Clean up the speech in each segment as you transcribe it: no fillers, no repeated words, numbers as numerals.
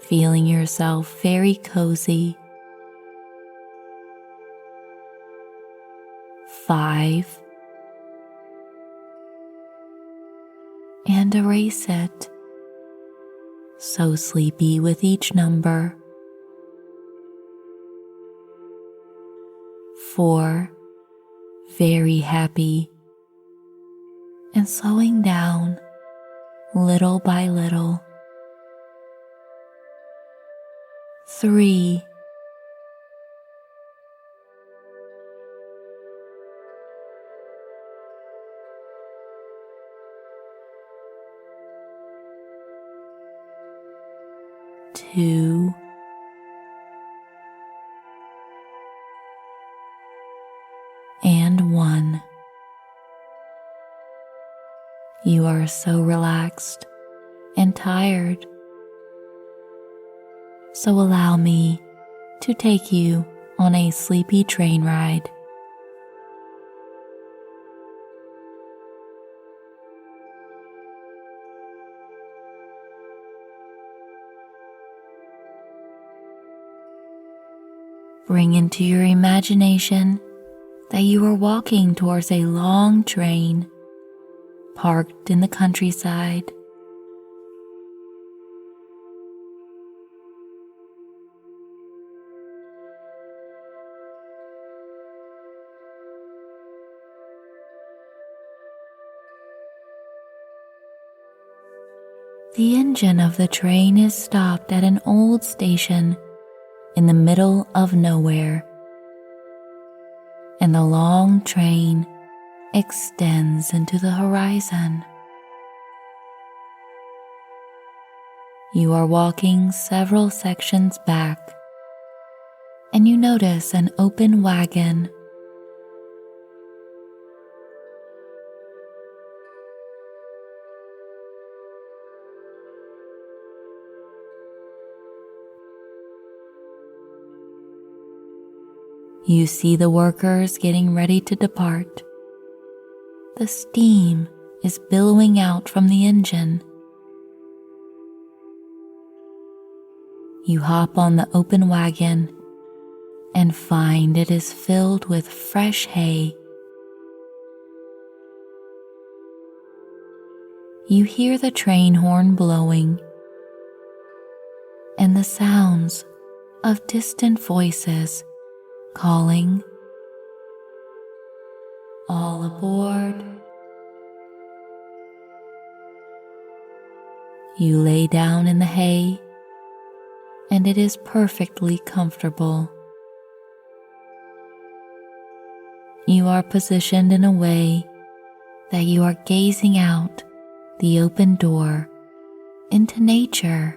feeling yourself very cozy. 5, and erase it. So sleepy with each number. 4, very happy, and slowing down little by little. 3, 2, and 1. You are so relaxed and tired. So allow me to take you on a sleepy train ride. Bring into your imagination that you are walking towards a long train parked in the countryside. The engine of the train is stopped at an old station in the middle of nowhere, and the long train extends into the horizon. You are walking several sections back, and you notice an open wagon. You see the workers getting ready to depart. The steam is billowing out from the engine. You hop on the open wagon and find it is filled with fresh hay. You hear the train horn blowing and the sounds of distant voices calling, "All aboard." You lay down in the hay, and it is perfectly comfortable. You are positioned in a way that you are gazing out the open door into nature.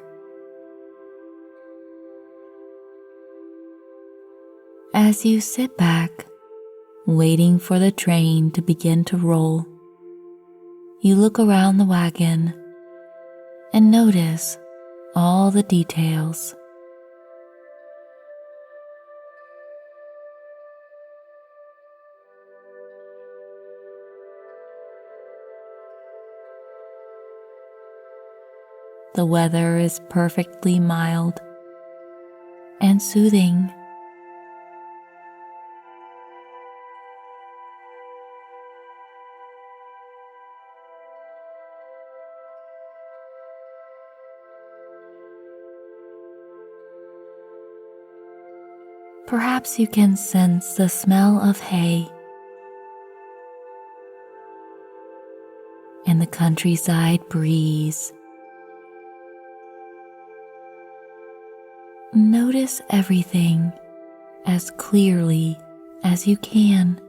As you sit back, waiting for the train to begin to roll, you look around the wagon and notice all the details. The weather is perfectly mild and soothing. Perhaps you can sense the smell of hay and the countryside breeze. Notice everything as clearly as you can.